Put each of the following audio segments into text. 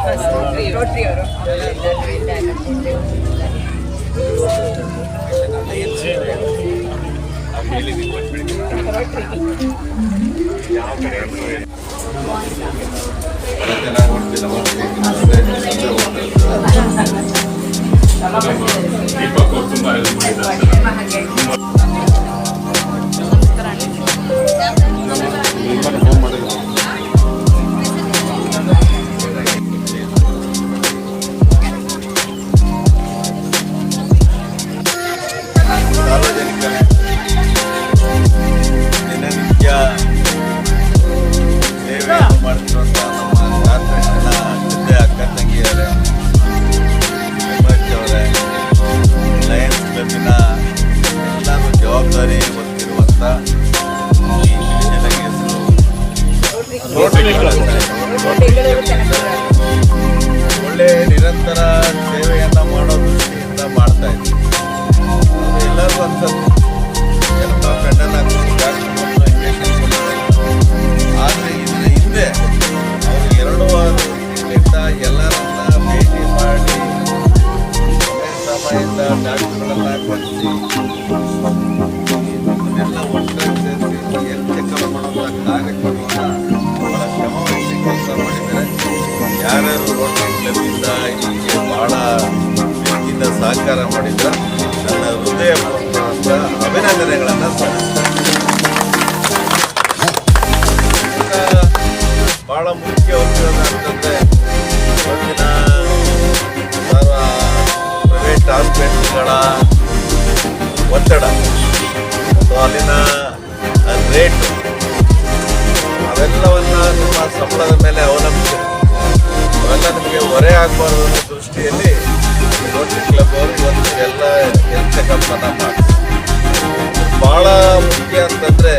Rotary ಅವರು ದೀಪಕ್ ಅವರು ತುಂಬ ಹೆಲ್ಪ್ ಮಾಡಿದ್ದಾರೆ. ಸಾರ್ವಜನಿಕರೇ ದಿನನಿತ್ಯ ಸೇವೆಯನ್ನು ಮಾಡ್ತಿರುವಂಥ ನಮ್ಮ ಕಾರ್ಪೊರೇಷನ್ನ ಜೊತೆ ಅಕ್ಕ ತಂಗಿಯರೇ, ಅವರೇ, ಲಯನ್ಸ್ ಕ್ಲಬ್ಬಿನ ಎಲ್ಲರೂ ಜವಾಬ್ದಾರಿ ಹೊತ್ತಿರುವಂಥ ಈ ಮಿಷನರಿ ಹೆಸರು ಒಳ್ಳೆ ನಿರಂತರ ಸೇವೆಯನ್ನು ಮಾಡೋ ದೃಷ್ಟಿಯಿಂದ ಮಾಡ್ತಾ ಇದ್ದೀವಿ. ಎಲ್ಲರೂ ಅನ್ಸುತ್ತೆ ಎಲ್ಲ ಪೆಂಡಲ್ ಇಂಜೆಕ್ಷನ್ ಆದರೆ ಇದರ ಹಿಂದೆ ಅವರು 2 ವಾರದಿಂದ ಎಲ್ಲರನ್ನ ಭೇಟಿ ಮಾಡಿ ಸಮಯದಿಂದ ಡಾಕ್ಟರ್ಗಳೆಲ್ಲ ಕಳಿಸಿ ಇದನ್ನೆಲ್ಲ ಒಟ್ಟಾಗಿ ಸೇರಿಸಿ ಹೆಲ್ತ್ ಚೆಕಪ್ ಮಾಡುವಂಥ ಕಾರ್ಯಕ್ರಮವನ್ನು ಬಹಳ ಶ್ರಮವಹಿಸಿ ಕೆಲಸ ಮಾಡಿದ್ದಾರೆ. ಯಾರ್ಯಾರು ರೋಟರಿ ಕ್ಲಬ್ಬಿಂದ ಇದಕ್ಕೆ ಬಹಳ ಪ್ರೀತಿಯಿಂದ ಸಹಕಾರ ಮಾಡಿದ್ದಾರೆ ನನ್ನ ಹೃದಯಪೂರ್ವಕ ಅಭಿನಂದನೆಗಳನ್ನು ಬಹಳ ಮುಖ್ಯವಾಗಿರೋದು ಅಂತಂದರೆ ಇವತ್ತಿನ ಪ್ರೈವೇಟ್ ಹಾಸ್ಪಿಟಲ್ಗಳ ಒತ್ತಡ ಮತ್ತು ಅಲ್ಲಿನ ರೇಟ್ ಅವೆಲ್ಲವನ್ನು ನಿಮ್ಮ ಸಂಬಳದ ಮೇಲೆ ಅವಲಂಬಿಸಿದೆ. ಅವೆಲ್ಲ ನಿಮಗೆ ಹೊರೆ ಆಗಬಾರ್ದು ಅನ್ನೋ ದೃಷ್ಟಿಯಲ್ಲಿ ರೋಟರಿ ಕ್ಲಬ್ ಅವರು ಇವತ್ತು ಎಲ್ಲ ಹೆಲ್ತ್ ಚೆಕಪ್ಪನ್ನು ಮಾಡಿ ಭಾಳ ಮುಖ್ಯ ಅಂತಂದರೆ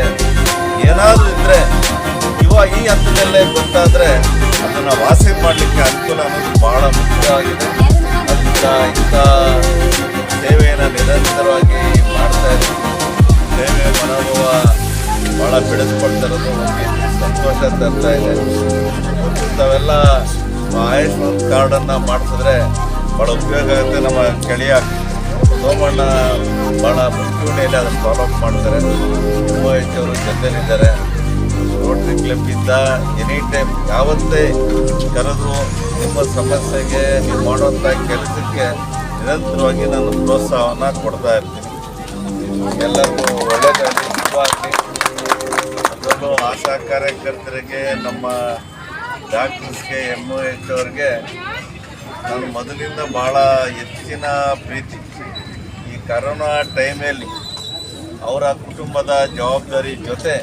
ಏನಾದರೂ ಇದ್ದರೆ ಈ ಹಂತದಲ್ಲೇ ಗೊತ್ತಾದರೆ ಅದನ್ನು ವಾಸಿ ಮಾಡಲಿಕ್ಕೆ ಅನುಕೂಲ ಅನ್ನೋದು ಭಾಳ ಮುಖ್ಯವಾಗಿದೆ. ಅದರಿಂದ ಇಂಥ ಸೇವೆಯನ್ನು ನಿರಂತರವಾಗಿ ಮಾಡ್ತಾ ಇದ್ದೀವಿ. ಸೇವೆ ಮನೋಭಾವ ಭಾಳ ಬೆಳೆಸ್ಕೊಳ್ತಾ ಇರೋದು ಸಂತೋಷ ತರ್ತಾ ಇದೆ. ಇಂಥವೆಲ್ಲ ಆಯುಷ್ಮಾನ್ ಕಾರ್ಡನ್ನು ಮಾಡಿಸಿದ್ರೆ ಭಾಳ ಉಪಯೋಗ ಆಗುತ್ತೆ. ನಮ್ಮ ಗೆಳೆಯ ಸೋಮಣ್ಣ ಭಾಳ ಮುಂಚೂಣಿಯಲ್ಲಿ ಅದನ್ನು ಫಾಲೋಅಪ್ ಮಾಡ್ತಾರೆ. ತುಂಬ ಹೆಚ್ಚವರು ಜೊತೆಲಿದ್ದಾರೆ. ರೋಟರಿ ಕ್ಲಬ್ಬಿಂದ ಎನಿ ಟೈಮ್ ಯಾವತ್ತೇ ಕರೆದು ನಿಮ್ಮ ಸಮಸ್ಯೆಗೆ ನೀವು ಮಾಡುವಂಥ ಕೆಲಸಕ್ಕೆ ನಿರಂತರವಾಗಿ ನಾನು ಪ್ರೋತ್ಸಾಹವನ್ನು ಕೊಡ್ತಾ ಇರ್ತೀನಿ. ಎಲ್ಲರಿಗೂ ಒಳ್ಳೆಯದಾಗಲಿ, ಶುಭವಾಗಲಿ. ಅದರಲ್ಲೂ ಆಶಾ ಕಾರ್ಯಕರ್ತರಿಗೆ, ನಮ್ಮ ಡಾಕ್ಟರ್ಸ್ಗೆ, MOH ಅವ್ರಿಗೆ ನಾನು ಮೊದಲಿಂದ ಭಾಳ ಹೆಚ್ಚಿನ ಪ್ರೀತಿ. ಈ ಕರೋನಾ ಟೈಮಲ್ಲಿ ಅವರ ಕುಟುಂಬದ ಜವಾಬ್ದಾರಿ ಜೊತೆ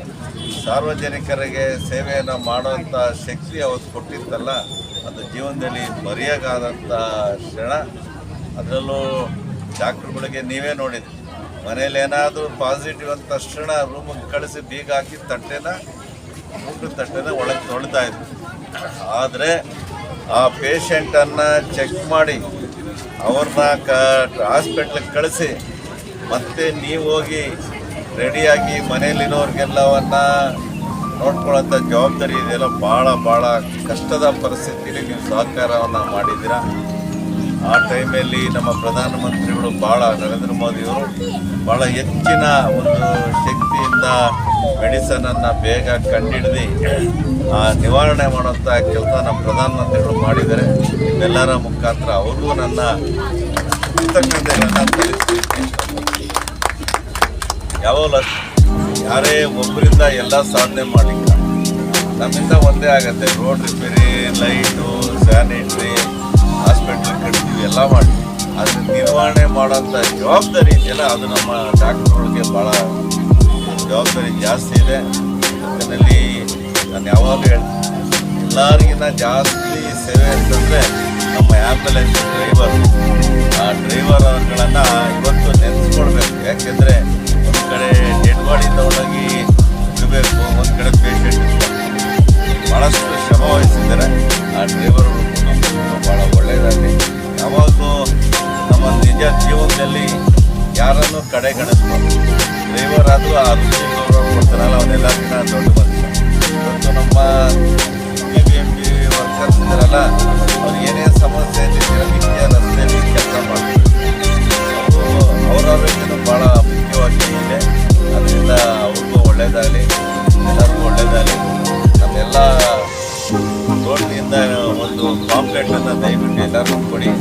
ಸಾರ್ವಜನಿಕರಿಗೆ ಸೇವೆಯನ್ನು ಮಾಡುವಂಥ ಶಕ್ತಿ ಅವತ್ತು ಕೊಟ್ಟಿತ್ತಲ್ಲ, ಅದು ಜೀವನದಲ್ಲಿ ಮರೆಯೋಕ್ಕಾದಂಥ ಕ್ಷಣ. ಅದರಲ್ಲೂ ಡಾಕ್ಟ್ರುಗಳಿಗೆ ನೀವೇ ನೋಡಿದ್ರಿ, ಮನೇಲಿ ಏನಾದರೂ ಪಾಸಿಟಿವ್ ಅಂತ ತಕ್ಷಣ ರೂಮಿಗೆ ಕಳಿಸಿ ಬೀಗ ಹಾಕಿ ಊಟದ ತಟ್ಟೆನ ಒಳಗೆ ತೊಳಿತಾ ಇದ್ರು. ಆದರೆ ಆ ಪೇಷಂಟನ್ನು ಚೆಕ್ ಮಾಡಿ ಅವ್ರನ್ನ ಹಾಸ್ಪಿಟ್ಲಿಗೆ ಕಳಿಸಿ ಮತ್ತೆ ನೀವು ಹೋಗಿ ರೆಡಿಯಾಗಿ ಮನೇಲಿರೋರಿಗೆಲ್ಲವನ್ನು ನೋಡ್ಕೊಳ್ಳೋಂಥ ಜವಾಬ್ದಾರಿ ಇದೆಲ್ಲ ಭಾಳ ಕಷ್ಟದ ಪರಿಸ್ಥಿತಿಯಲ್ಲಿ ನೀವು ಸಹಕಾರವನ್ನು ಮಾಡಿದ್ದೀರ. ಆ ಟೈಮಲ್ಲಿ ನಮ್ಮ ಪ್ರಧಾನಮಂತ್ರಿಗಳು ನರೇಂದ್ರ ಮೋದಿಯವರು ಭಾಳ ಹೆಚ್ಚಿನ ಒಂದು ಶಕ್ತಿಯಿಂದ ಮೆಡಿಸನನ್ನು ಬೇಗ ಕಂಡುಹಿಡಿದು ಆ ನಿವಾರಣೆ ಮಾಡುವಂಥ ಕೆಲಸ ನಮ್ಮ ಪ್ರಧಾನಮಂತ್ರಿಗಳು ಮಾಡಿದ್ದಾರೆ. ಇದೆಲ್ಲರ ಮುಖಾಂತರ ಅವ್ರಿಗೂ ನನ್ನ ಕೃತಜ್ಞತೆಗಳನ್ನು ತಿಳಿಸ್ತೀನಿ. ಯಾವಾಗಲೂ ಯಾರೇ ಒಬ್ಬರಿಂದ ಎಲ್ಲ ಸಾಧನೆ ಮಾಡಲಿಲ್ಲ, ನಮ್ಮಿಂದ ಒಂದೇ ಆಗುತ್ತೆ. Road repair, light, sanitary, hospital ಕಟ್ತೀವಿ, ಎಲ್ಲ ಮಾಡ್ತೀವಿ. ಅದನ್ನ ನಿರ್ವಹಣೆ ಮಾಡೋಂಥ ಜವಾಬ್ದಾರಿ ಇದೆಯಲ್ಲ, ಅದು ನಮ್ಮ ಡಾಕ್ಟ್ರುಗಳಿಗೆ ಭಾಳ ಜವಾಬ್ದಾರಿ ಜಾಸ್ತಿ ಇದೆ. ಅದರಲ್ಲಿ ನಾನು ಯಾವಾಗ ಹೇಳ್ತೀನಿ, ಎಲ್ಲರಿಗಿನ್ನ ಜಾಸ್ತಿ ಸೇವೆ ಅಂತಂದರೆ ನಮ್ಮ ಆ್ಯಂಬುಲೆನ್ಸ್ ಡ್ರೈವರ್. ಆ ಡ್ರೈವರ್ಗಳನ್ನು ಇವತ್ತು ನೆನೆಸ್ಕೊಳ್ಬೇಕು. ಯಾಕೆಂದರೆ ಒಂದು ಕಡೆ ಡೆಡ್ ಬಾಡಿ ತಗೊಂಡೋಗಿ ಇಡಬೇಕು, ಒಂದು ಕಡೆ ಪೇಷಂಟ್ ಭಾಳಷ್ಟು ಶ್ರಮ ವಹಿಸಿದ್ದಾರೆ. ಆ ಡ್ರೈವರ್ ಭಾಳ ಒಳ್ಳೆಯದಾಗಲಿ. ಯಾವಾಗಲೂ ನಮ್ಮ ನಿಜ ಜೀವನದಲ್ಲಿ ಯಾರನ್ನು ಕಡೆಗಣಿಸ್ಬಾರ್ದು. ಡ್ರೈವರ್ ಆದರೂ ಆ ರುಚಿ ಗೌರವ ಕೊಡ್ತಾರಲ್ಲ, ಅವನ್ನೆಲ್ಲರಿಗಿಂತ ದೊಡ್ಡ ಮನುಷ್ಯ. ಇವತ್ತು ನಮ್ಮ BBMP ವರ್ಕರ್ಸ್ ಇದ್ದಾರಲ್ಲ, ಅವ್ರಿಗೆ ಪಾಂಪ್ಲೆಟನ್ನು ದಯವಿಟ್ಟು ಎಲ್ಲರಿಗೂ ಕೊಡಿ.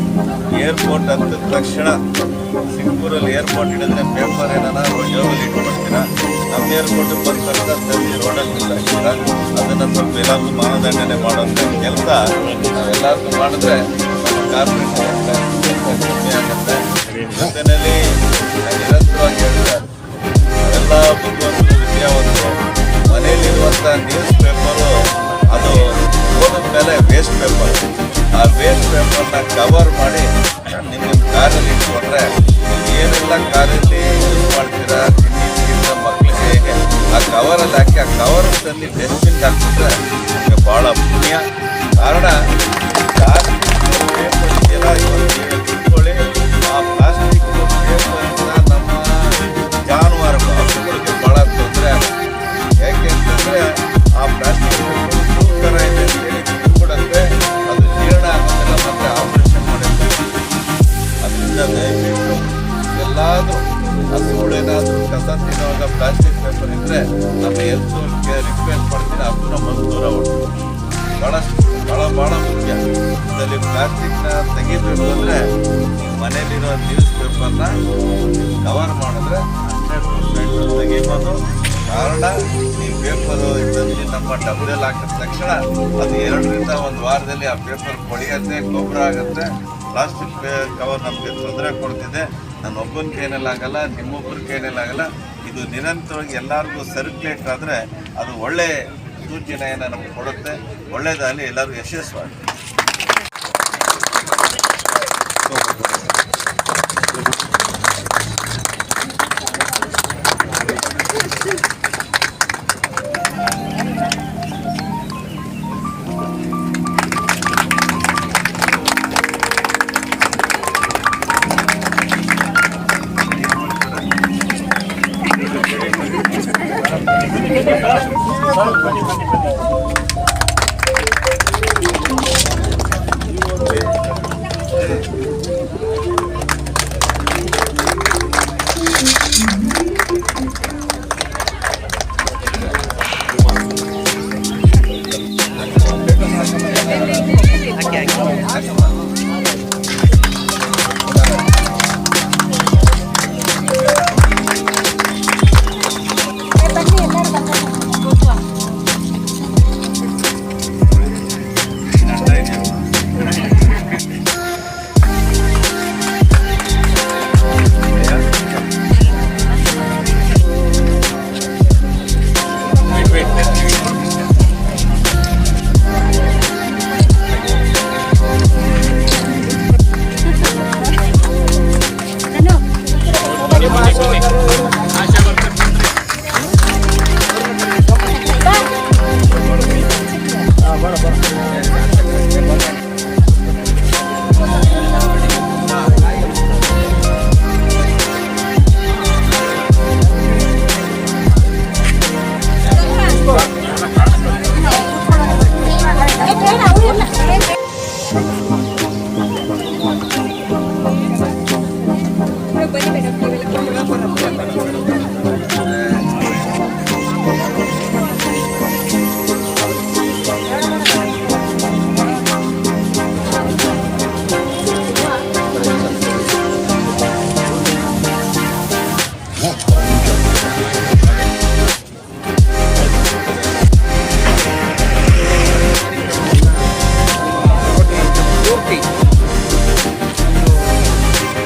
ಏರ್ಪೋರ್ಟ್ ಅಂದ ತಕ್ಷಣ ಸಿಂಗಪೂರಲ್ಲಿ ಏರ್ಪೋರ್ಟ್ ಹಿಡಿದ್ರೆ ಪೇಪರ್ ಏನಾರ ಜೋಬಲ್ಲಿ ಇಟ್ಕೊಳ್ತೀರಾ. ನಮ್ಮ ಏರ್ಪೋರ್ಟಿಗೆ ಬಂದ ತಕ್ಷಣ ತಂದು ರೋಡಲ್ಲಿ ಬಿಸಾಕ್ತೀರ. ಅದನ್ನು ಸ್ವಲ್ಪ ಎಲ್ಲರಿಗೂ ಮಾನದಂಡನೆ ಮಾಡೋಂಥ ಕೆಲಸ ನಾವೆಲ್ಲರಿಗೂ ಮಾಡಿದ್ರೆ ನಮ್ಮ ಕಾರ್ಪೊರೇಷನ್ ಕಮ್ಮಿ ಆಗುತ್ತೆ. ಜೊತೆಯಲ್ಲಿ ನಿರಂತರವಾಗಿ ಹೇಳ್ತಾರೆ ಎಲ್ಲ ಬುದ್ಧಿವಂತರು ವಿದ್ಯಾವಂತರು ಮನೆಯಲ್ಲಿರುವಂಥ ನ್ಯೂಸ್ ಪೇಪರು ಅದು ಓದಿದ ಮೇಲೆ ವೇಸ್ಟ್ ಪೇಪರ್, ಆ ವೇಸ್ಟ್ ಪೇಪರ್ನ ಕವರ್ ಮಾಡಿ ನಿಮ್ಮ ಕಾರಲ್ಲಿ ಇಟ್ಕೊಂಡ್ರೆ ಏನೆಲ್ಲ ಕಾರಲ್ಲಿ ಯೂಸ್ ಮಾಡ್ತೀರಾ ತಿಂಡಿ ಮಕ್ಕಳಿಗೆ ಹೇಗೆ ಆ ಕವರಲ್ಲಿ ಹಾಕಿ ಆ ಕವರ್ ತಂದು ಡಸ್ಟ್ಬಿನ್ಗೆ ಹಾಕ್ಬಿಟ್ರೆ ನಿಮಗೆ ಭಾಳ ಪುಣ್ಯ. ಕಾರಣ ಪ್ಲಾಸ್ಟಿಕ್ ಪೇಪರ್ ಇದೆಯಲ್ಲ ಇವತ್ತು ತಿಳ್ಕೊಳ್ಳಿ, ಆ ಪ್ಲಾಸ್ಟಿಕ್ ಪೇಪರಿಂದ ನಮ್ಮ ಜಾನುವಾರು ಹಸುಗಳಿಗೆ ಭಾಳ ತೊಂದರೆ ಆಗುತ್ತೆ. ಯಾಕೆ ಅಂತಂದರೆ ಆ ಪ್ಲಾಸ್ಟಿಕ್ ಪೇಪರ್ ಥರ ಇದೆ ಅಂತೇಳಿ ತಿಳ್ಕೊಡಂತೆ ಅದು ಜೀರ್ಣ ಆಗೋದಿಲ್ಲ, ಮತ್ತೆ ಆಪರೇಷನ್ ಮಾಡಿದ್ರೆ. ಅದರಿಂದ ದಯವಿಟ್ಟು ಎಲ್ಲಾದರೂ ಹಸುಗಳೇನಾದರೂ ಕಸ ತಿನ್ನುವಾಗ ಪ್ಲಾಸ್ಟಿಕ್ ಪೇಪರ್ ಇದ್ದರೆ ನಮ್ಮ ಹೆಲ್ತ್ಗೆ ರಿಕ್ವೆಸ್ಟ್ ಮಾಡ್ತೀನಿ ಅದನ್ನ ಮೊದಲು ದೂರ ಹೊಡ್ತೀವಿ. ಭಾಳ ಮುಖ್ಯ. ಇದರಲ್ಲಿ ಪ್ಲಾಸ್ಟಿಕ್ನ ತೆಗಿಬೇಕು ಅಂದರೆ ಮನೇಲಿರೋ ನ್ಯೂಸ್ ಪೇಪರ್ನ ಕವರ್ ಮಾಡಿದ್ರೆ 100% ತೆಗಿಬೋದು. ಕಾರಣ ಈ ಪೇಪರು ಇದರಲ್ಲಿ ನಮ್ಮ ಡಬ್ಬದಲ್ಲಿ ಹಾಕಿದ ತಕ್ಷಣ ಅದು 2 ರಿಂದ 1 ವಾರದಲ್ಲಿ ಆ ಪೇಪರ್ ಕೊಳೆಯುತ್ತೆ, ಗೊಬ್ಬರ ಆಗುತ್ತೆ. ಪ್ಲಾಸ್ಟಿಕ್ ಕವರ್ ನಮಗೆ ತೊಂದರೆ ಕೊಡ್ತಿದೆ. ನನ್ನ ಒಬ್ಬನ ಕೈಯಲ್ಲಿ ಆಗಲ್ಲ, ನಿಮ್ಮೊಬ್ಬರ ಕೈಯಲ್ಲಿ ಆಗಲ್ಲ. ಇದು ನಿರಂತರವಾಗಿ ಎಲ್ಲರಿಗೂ ಸರ್ಕ್ಯುಲೇಟ್ ಆದರೆ ಅದು ಒಳ್ಳೆ ಸೂಚನೆಯನ್ನು ನಮಗೆ ಕೊಡುತ್ತೆ. ಒಳ್ಳೆಯದಾಗಲಿ, ಎಲ್ಲರೂ ಯಶಸ್ವಾಗಿ.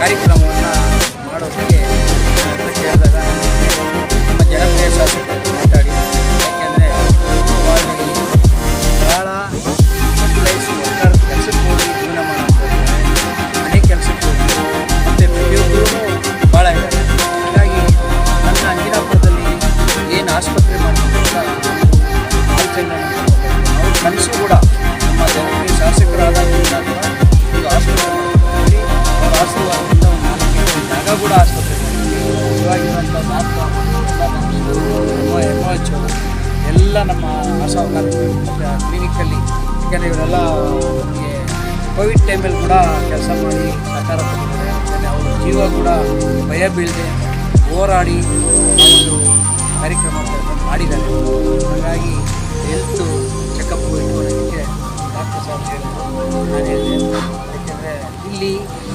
ಕಾರ್ಯಕ್ರಮವನ್ನು ಮಾಡೋದಕ್ಕೆ ಹೇಳಿದಾಗ ನಮ್ಮ ಜನಪ್ರಿಯ ಶಾಸಕರು ಮಾತಾಡಿ, ಯಾಕೆಂದರೆ ಭಾಳ ಸರ್ಕಾರದ ಕೆಲಸಕ್ಕೆ ಹೋಗಿ ಜೀವನ ಮಾಡೋದು, ಮನೆ ಕೆಲಸಕ್ಕೆ ಹೋಗಿ ಮತ್ತು ಪ್ರತಿಯೊಬ್ಬರೂ ಭಾಳ ಇದ್ದಾರೆ. ಹಾಗಾಗಿ ನನ್ನ ಅಂಜನಾಪುರದಲ್ಲಿ ಏನು ಆಸ್ಪತ್ರೆ ಮಾಡ್ತಿದ್ದ ಅವ್ರ ಕನಸು ಕೂಡ ನಮ್ಮ ಜನಪ್ರಿಯ ಶಾಸಕರಾದ ಒಂದು ಆಸ್ಪತ್ರೆ ಮಾಡ್ತೀವಿ. ಅವರ ಆಶೀರ್ವಾದದಿಂದ ಒಂದು 4 ಜಾಗ ಕೂಡ ಆಸ್ಪತ್ರೆ ಇವಾಗಿರುವಂಥ MOH ಎಲ್ಲ ನಮ್ಮ ಆಶಾ ಕಾರ್ಮಿಕರು ಮತ್ತು ಕ್ಲಿನಿಕಲ್ಲಿ, ಯಾಕೆಂದರೆ ಇವರೆಲ್ಲ ನಮಗೆ ಕೋವಿಡ್ ಟೈಮಲ್ಲಿ ಕೂಡ ಕೆಲಸ ಮಾಡಿ ಸಹಕಾರ ಕೊಟ್ಟಿದ್ದಾರೆ. ಮತ್ತು ಅವರ ಜೀವ ಕೂಡ ಭಯ ಬೀಳದೆ ಹೋರಾಡಿ ಒಂದು ಕಾರ್ಯಕ್ರಮ ಮಾಡಿದ್ದಾರೆ. ಹಾಗಾಗಿ ಹೆಲ್ತು ಚೆಕಪ್ ಇಟ್ಕೊಳ್ಳೋದಕ್ಕೆ ಡಾಕ್ಟರ್ ಸಾಹೇಬ್ ಹೇಳಿದರು.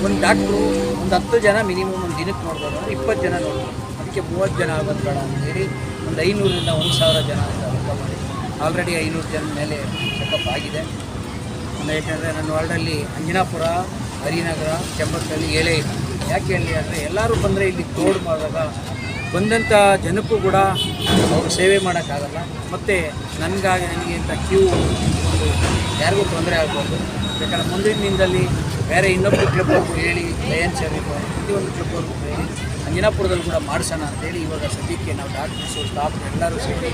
ಒಂದು ಡಾಕ್ಟ್ರು ಒಂದು 10 ಜನ ಮಿನಿಮಮ್ ಒಂದು ದಿನಕ್ಕೆ ನೋಡ್ಬೋದು, 20 ಜನ ನೋಡ್ಬೋದು. ಅದಕ್ಕೆ 30 ಜನ ಆಗೋದು ಬೇಡ ಅಂತೇಳಿ ಒಂದು 500ರಿಂದ 1000 ಜನ ಲೆಕ್ಕ ಮಾಡಿ ಆಲ್ರೆಡಿ 500 ಜನ ಮೇಲೆ ಚೆಕಪ್ ಆಗಿದೆ. ಯಾಕೆಂದರೆ ನನ್ನ ವಾರ್ಡಲ್ಲಿ ಅಂಜನಾಪುರ, ಹರಿನಗರ, ಕೆಂಬತ್ತಳ್ಳಿ, ಏಳೆ ಇದೆ. ಯಾಕೆ ಹೇಳಿ ಅಂದರೆ ಎಲ್ಲರೂ ಬಂದರೆ ಇಲ್ಲಿ ತೋಡು ಮಾಡಿದಾಗ ಬಂದಂಥ ಜನಕ್ಕೂ ಕೂಡ ಅವರು ಸೇವೆ ಮಾಡೋಕ್ಕಾಗಲ್ಲ. ಮತ್ತು ನನಗೆ ಅಂತ ಕ್ಯೂ ಒಂದು ಯಾರಿಗೂ ತೊಂದರೆ ಆಗ್ಬೋದು. ಯಾಕಂದರೆ ಮುಂದಿನ ದಿನದಲ್ಲಿ ಬೇರೆ ಇನ್ನೊಬ್ಬರು ಕ್ಲಬ್ವರೆಗೂ ಹೇಳಿ ಲಯನ್ಸ್ ಇರಬೇಕು, ಪ್ರತಿಯೊಂದು ಕ್ಲಬ್ವರೆಗೂ ಹೇಳಿ ಅಂಜನಾಪುರದಲ್ಲಿ ಕೂಡ ಮಾಡಿಸೋಣ ಅಂತೇಳಿ ಇವಾಗ ಸದ್ಯಕ್ಕೆ ನಾವು ಡಾಕ್ಟರ್ಸು ಸ್ಟಾಫ್ ಎಲ್ಲರೂ ಸೇರಿ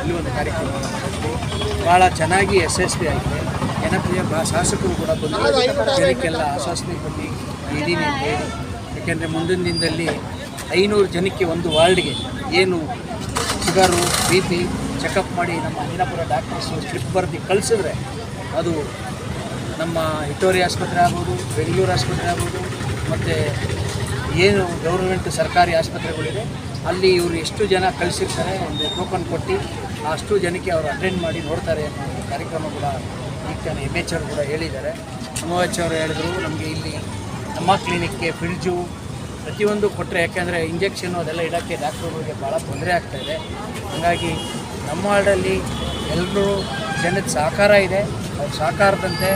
ಈ ಒಂದು ಕಾರ್ಯಕ್ರಮವನ್ನು ಮಾಡಿದ್ವಿ. ಭಾಳ ಚೆನ್ನಾಗಿ ಯಶಸ್ವಿ ಆಗಿದೆ. ಜನಪ್ರಿಯ ಶಾಸಕರು ಕೂಡ ಬಂದು ಜನಕ್ಕೆಲ್ಲ ಆಶ್ವಾಸನೆ ಕೊಟ್ಟು ಇದ್ದೀನಿ ಅಂತ ಹೇಳಿ. ಯಾಕೆಂದರೆ ಮುಂದಿನ ದಿನದಲ್ಲಿ 500 ಜನಕ್ಕೆ ಒಂದು ವಾರ್ಡ್ಗೆ ಏನು ಶುಗರು, BP ಚೆಕಪ್ ಮಾಡಿ ನಮ್ಮ ಅಂಜನಾಪುರ ಡಾಕ್ಟರ್ಸು ಸ್ಲಿಪ್ ಬರೆದು ಕಳಿಸಿದ್ರೆ ಅದು ನಮ್ಮ ವಿಕ್ಟೋರಿಯಾ ಆಸ್ಪತ್ರೆ ಆಗ್ಬೋದು, ಬೆಂಗಳೂರು ಆಸ್ಪತ್ರೆ ಆಗ್ಬೋದು, ಮತ್ತು ಏನು ಗೌರ್ಮೆಂಟ್ ಸರ್ಕಾರಿ ಆಸ್ಪತ್ರೆಗಳಿದೆ ಅಲ್ಲಿ ಇವರು ಎಷ್ಟು ಜನ ಕಳಿಸಿರ್ತಾರೆ ಒಂದು ಟೋಕನ್ ಕೊಟ್ಟು ಅಷ್ಟು ಜನಕ್ಕೆ ಅವರು ಅಟೆಂಡ್ ಮಾಡಿ ನೋಡ್ತಾರೆ ಅನ್ನೋ ಕಾರ್ಯಕ್ರಮ ಕೂಡ ಈಗ MH ಅವರು ಕೂಡ ಹೇಳಿದ್ದಾರೆ. MH ಅವರು ಹೇಳಿದ್ರು ನಮಗೆ ಇಲ್ಲಿ ನಮ್ಮ ಕ್ಲಿನಿಕ್ಗೆ ಫ್ರಿಡ್ಜು ಪ್ರತಿಯೊಂದು ಕೊಟ್ಟರೆ, ಯಾಕೆಂದರೆ ಇಂಜೆಕ್ಷನು ಅದೆಲ್ಲ ಇಡೋಕ್ಕೆ ಡಾಕ್ಟ್ರುಗಳಿಗೆ ಭಾಳ ತೊಂದರೆ ಆಗ್ತಾಯಿದೆ. ಹಾಗಾಗಿ ನಮ್ಮ ವಾರ್ಡಲ್ಲಿ ಎಲ್ಲರೂ ಜನದ ಸಹಕಾರ ಇದೆ. ಅವ್ರ ಸಹಕಾರದಂತೆ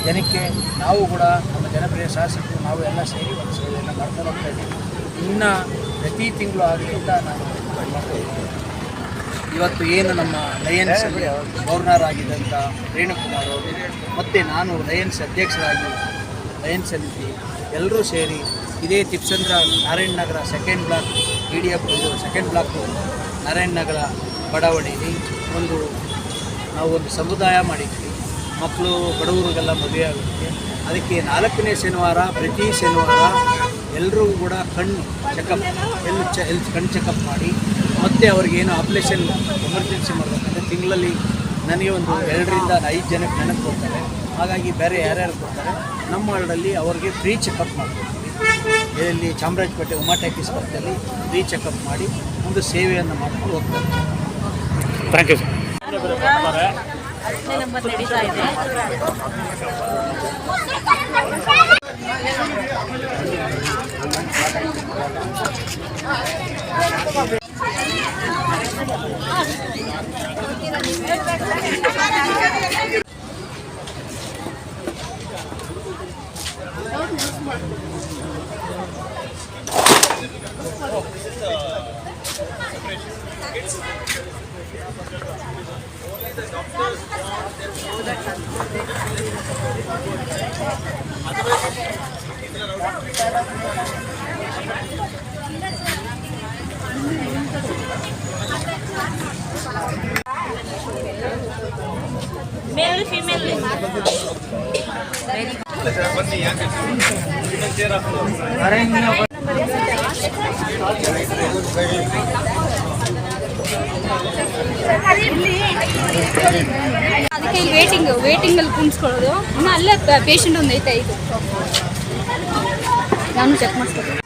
ಜನಕ್ಕೆ ನಾವು ಕೂಡ ನಮ್ಮ ಜನಪ್ರಿಯ ಶಾಸಕರು ನಾವು ಎಲ್ಲ ಸೇರಿ ಒಂದು ಸೇವೆಯನ್ನು ಮಾಡ್ಕೊಂಡು ಹೋಗ್ತಾ ಇದ್ದೀವಿ. ಇನ್ನು ಪ್ರತಿ ತಿಂಗಳು ಆಗಲಿ ಅಂತ ನಾನು ಮಾಡ್ತಾಯಿದ್ದೀನಿ. ಇವತ್ತು ಏನು ನಮ್ಮ ಲಯನ್ಸ್ ಗವರ್ನರ್ ಆಗಿದ್ದಂಥ ರೇಣುಕುಮಾರ್ ಅವರು ಮತ್ತು ನಾನು ಲಯನ್ಸ್ ಅಧ್ಯಕ್ಷರಾಗಿ ಲಯನ್ಸ್ ಸಮಿತಿ ಎಲ್ಲರೂ ಸೇರಿ ಇದೇ Tippasandra Narayana Nagar second block EDF second block Narayana Nagar ಬಡಾವಣೆಯಲ್ಲಿ ನಾವು ಒಂದು ಸಮುದಾಯ ಮಾಡಿದ್ವಿ. ಮಕ್ಕಳು ಬಡವರಿಗೆಲ್ಲ ಮದುವೆ ಆಗುತ್ತೆ. ಅದಕ್ಕೆ 4ನೇ ಶನಿವಾರ ಪ್ರತಿ ಶನಿವಾರ ಎಲ್ಲರೂ ಕೂಡ ಕಣ್ಣು ಚೆಕಪ್ ಹೆಲ್ತ್ ಕಣ್ಣು ಚೆಕಪ್ ಮಾಡಿ ಮತ್ತು ಅವ್ರಿಗೇನು ಆಪ್ರೇಷನ್ ಎಮರ್ಜೆನ್ಸಿ ಮಾಡಬೇಕಂದ್ರೆ ತಿಂಗಳಲ್ಲಿ ನನಗೆ ಒಂದು 2ರಿಂದ 5 ಜನಕ್ಕೆ ನೆನಪು ಕೊಡ್ತಾರೆ. ಹಾಗಾಗಿ ಬೇರೆ ಯಾರ್ಯಾರು ಕೊಡ್ತಾರೆ ನಮ್ಮ ವಾರ್ಡಲ್ಲಿ ಅವ್ರಿಗೆ ಫ್ರೀ ಚೆಕಪ್ ಮಾಡ್ಕೊಡ್ತೀವಿ. ಇಲ್ಲಿ ಚಾಮರಾಜಪೇಟೆ ಉಮಾ ಟಾಕೀಸ್ ಪಕ್ಕದಲ್ಲಿ ಫ್ರೀ ಚೆಕಪ್ ಮಾಡಿ ಒಂದು ಸೇವೆಯನ್ನು ಮಾಡ್ಕೊಂಡು ಹೋಗ್ತಾರೆ. Thank you sir. 10ನೇ ನಂಬರ್ ನಡೀತಾ ಇದೆ. ಮೇಲ್ ಫೀಮೇಲ್ ಅದಕ್ಕೆ ವೇಟಿಂಗಲ್ಲಿ ಕುಣಿಸ್ಕೊಳ್ಳೋದು. ಇನ್ನು ಅಲ್ಲೇ ಪೇಷಂಟ್ ಒಂದು ಐತೆ ಇದು ನಾನು ಚೆಕ್ ಮಾಡಿಸ್ತೀನಿ.